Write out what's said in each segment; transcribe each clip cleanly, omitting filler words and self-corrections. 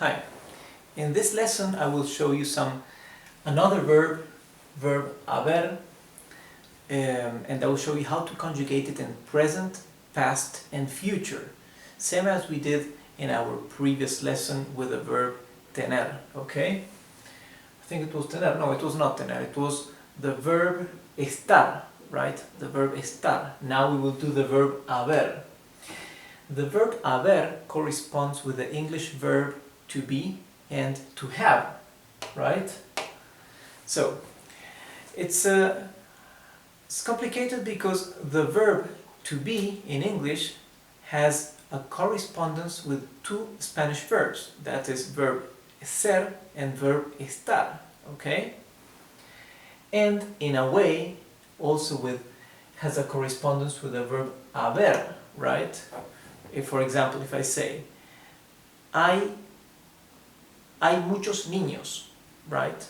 Hi. In this lesson I will show you another verb haber, and I will show you how to conjugate it in present, past and future, same as we did in our previous lesson with the verb tener, okay? I think it was tener, no, it was not tener, it was the verb estar, right? The verb estar. Now we will do the verb haber. The verb haber corresponds with the English verb to be and to have, right? So it's complicated because the verb to be in English has a correspondence with two Spanish verbs, that is verb ser and verb estar, okay? And in a way also has a correspondence with the verb haber, right? If, for example, if I say hay muchos niños, right?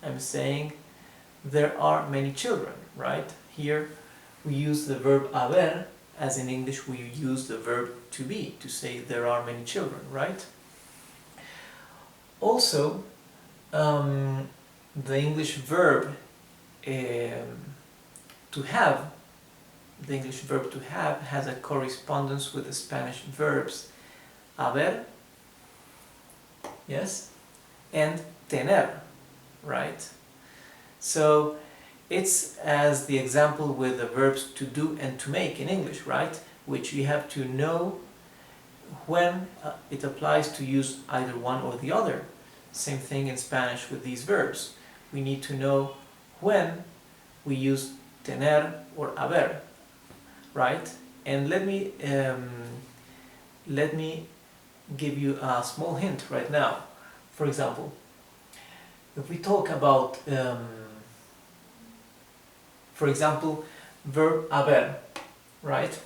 I'm saying there are many children, right? Here we use the verb haber as in English we use the verb to be, to say there are many children, right? Also, the English verb to have, has a correspondence with the Spanish verbs haber, yes, and tener, right? So it's as the example with the verbs to do and to make in English, right? Which you have to know when it applies to use either one or the other. Same thing in Spanish with these verbs. We need to know when we use tener or haber, right? And let me give you a small hint right now. For example, if we talk about for example, verb haber, right?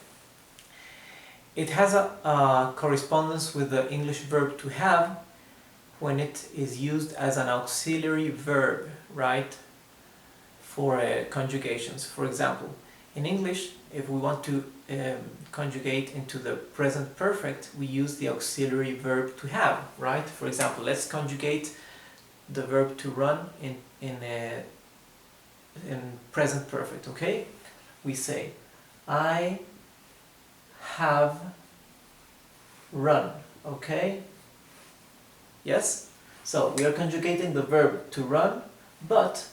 It has a correspondence with the English verb to have when it is used as an auxiliary verb, right? For conjugations. For example, in English, if we want to conjugate into the present perfect, we use the auxiliary verb to have, right? For example, let's conjugate the verb to run in present perfect, okay? We say, I have run, okay? Yes? So we are conjugating the verb to run, but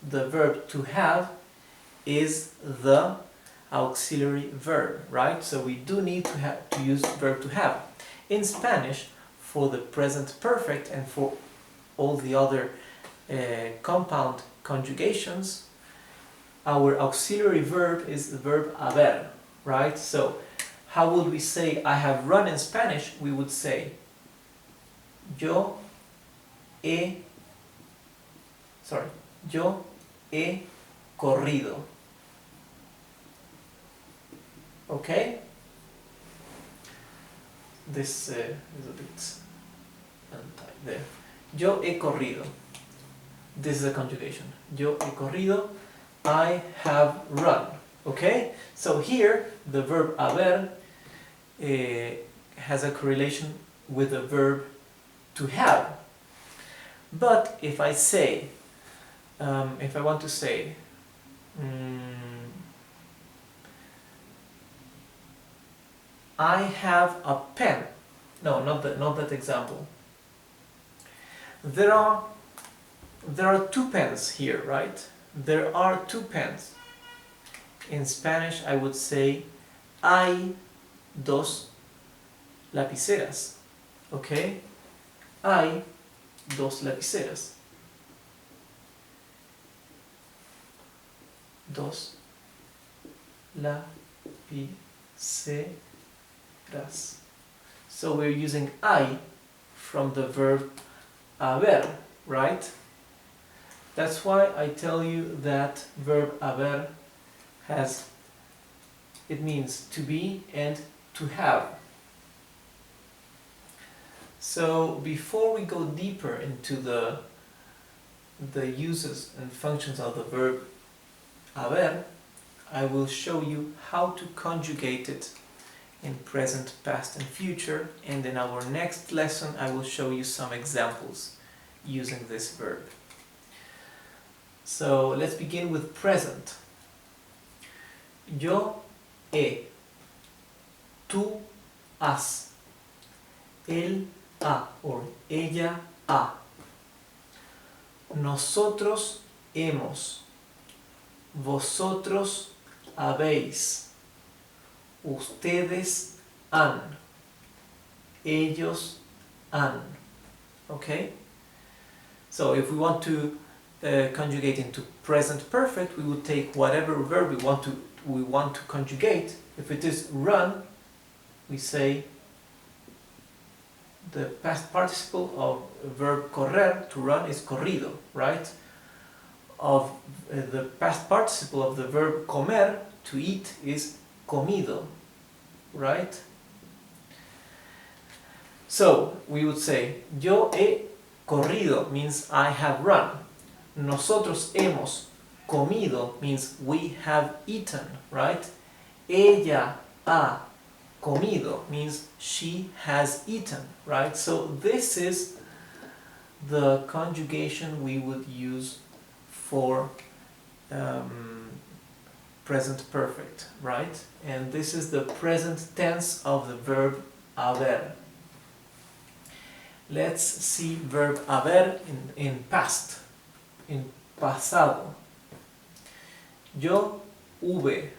the verb to have is the auxiliary verb, right? So we do need to use verb to have. In Spanish, for the present perfect and for all the other compound conjugations, our auxiliary verb is the verb haber, right? So how would we say I have run in Spanish? We would say yo he corrido. Okay? This is a bit untied there. Yo he corrido. This is a conjugation. Yo he corrido. I have run. Okay? So here the verb haber has a correlation with the verb to have. But if I say, if I want to say, I have a pen. No, not that example. There are two pens here, right? There are two pens. In Spanish I would say hay dos lapiceras. Okay? Hay dos lapiceras. Dos lapiceras. So we're using hay from the verb haber, right? That's why I tell you that verb haber it means to be and to have. So before we go deeper into the uses and functions of the verb haber, I will show you how to conjugate it in present, past and future, and in our next lesson I will show you some examples using this verb. So let's begin with present. Yo he, tú has, él ha or ella ha. Nosotros hemos, vosotros habéis, ustedes han, ellos han. Okay? So if we want to conjugate into present perfect, we would take whatever verb we want to conjugate. If it is run, we say the past participle of verb correr, to run, is corrido, right? Of the past participle of the verb comer, to eat, is comido, right? So we would say yo he corrido means I have run. Nosotros hemos comido means we have eaten, right? Ella ha comido means she has eaten, right? So this is the conjugation we would use for present perfect, right? And this is the present tense of the verb haber. Let's see verb haber in past, in pasado. Yo hube,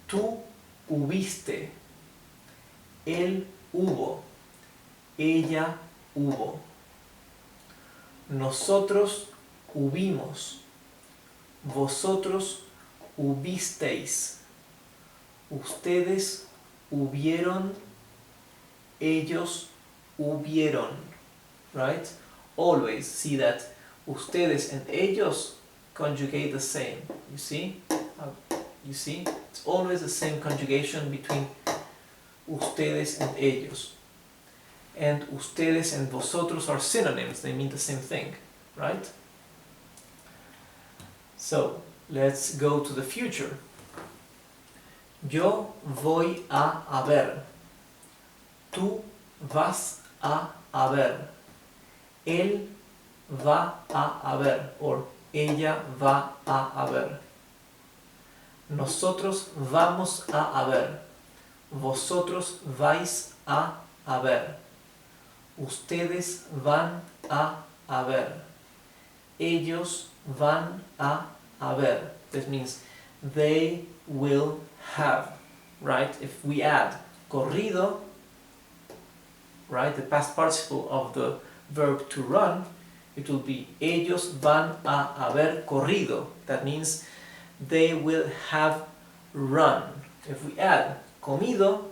tú hubiste, él hubo, ella hubo. Nosotros hubimos, vosotros hubisteis, ustedes hubieron, ellos hubieron, right? Always see that ustedes and ellos conjugate the same. You see? You see? It's always the same conjugation between ustedes and ellos. And ustedes and vosotros are synonyms, they mean the same thing, right? So, let's go to the future. Yo voy a haber. Tú vas a haber. Él va a haber, or ella va a haber. Nosotros vamos a haber. Vosotros vais a haber. Ustedes van a haber. Ellos van a haber. That means they will have, right? If we add corrido, right, the past participle of the verb to run, it will be ellos van a haber corrido. That means they will have run. If we add comido,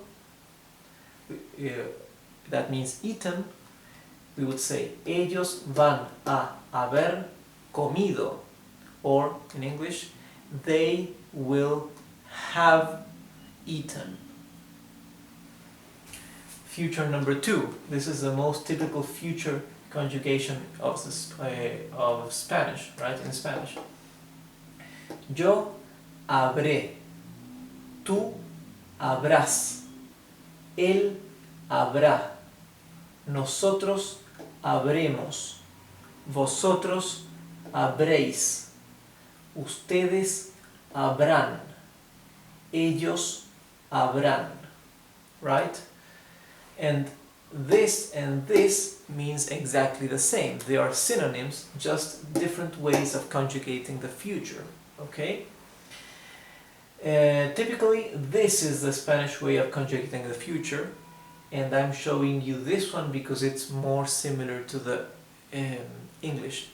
that means eaten, we would say ellos van a haber comido, or in English, they will have eaten. Future number 2. This is the most typical future conjugation of Spanish, right? In Spanish. Yo habré. Tú habrás. Él habrá. Nosotros habremos. Vosotros habréis. Ustedes habrán. Ellos habrán. Right? And this means exactly the same. They are synonyms, just different ways of conjugating the future. Okay? Typically, this is the Spanish way of conjugating the future, and I'm showing you this one because it's more similar to the English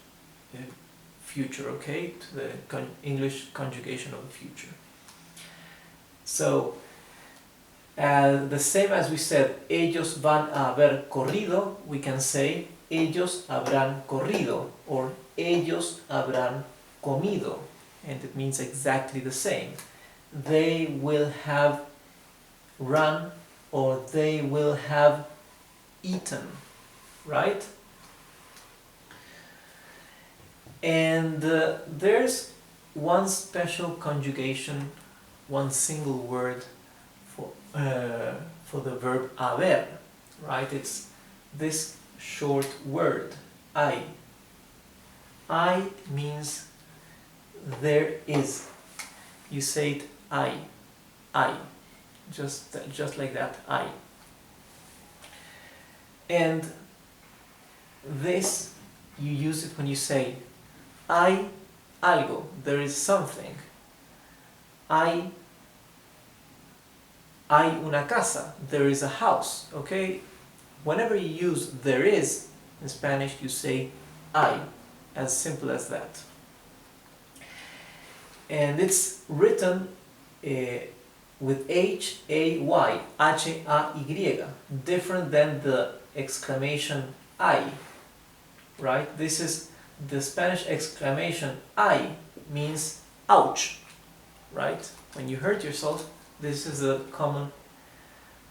future, okay? To the English conjugation of the future. So, the same as we said, ellos van a haber corrido, we can say ellos habrán corrido, or ellos habrán comido, and it means exactly the same. They will have run, or they will have eaten, right? And there's one special conjugation, one single word for the verb haber, right? It's this short word, hay. Hay means there is. You say it hay, just like that, hay. And this, you use it when you say hay algo, there is something. Hay una casa, there is a house, okay? Whenever you use there is in Spanish, you say hay, as simple as that. And it's written with H-A-Y, H-A-Y, different than the exclamation ay, right? This is the Spanish exclamation ay, means ouch, right? When you hurt yourself, this is a common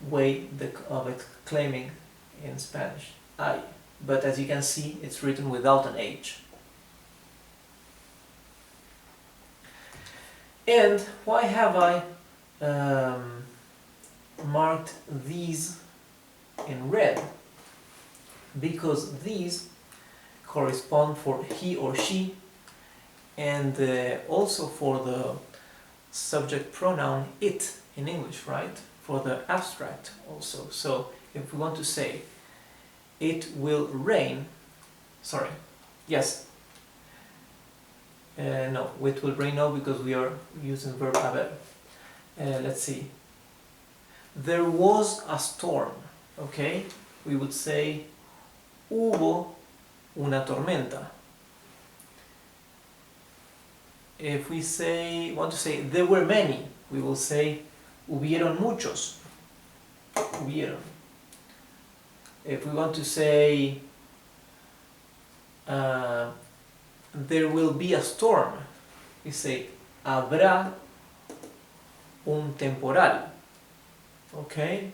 way of exclaiming in Spanish, ay. But as you can see, it's written without an H. And why have I marked these in red? Because these correspond for he or she, and also for the subject pronoun it in English, right? For the abstract also. So if we want to say it will rain, sorry, yes, no, it will rain, no, because we are using verb haber. Let's see, there was a storm, okay? We would say hubo una tormenta. If we want to say there were many, we will say hubieron muchos. Hubieron. If we want to say there will be a storm, we say habrá un temporal. Okay?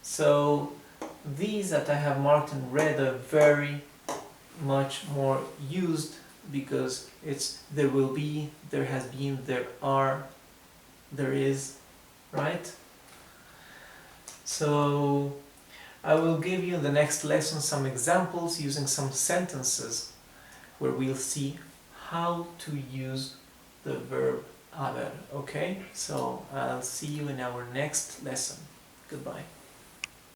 So these that I have marked in red are very much more used because it's there will be, there has been, there are, there is, right? So I will give you in the next lesson some examples using some sentences where we'll see how to use the verb haber, okay? So I'll see you in our next lesson. Goodbye.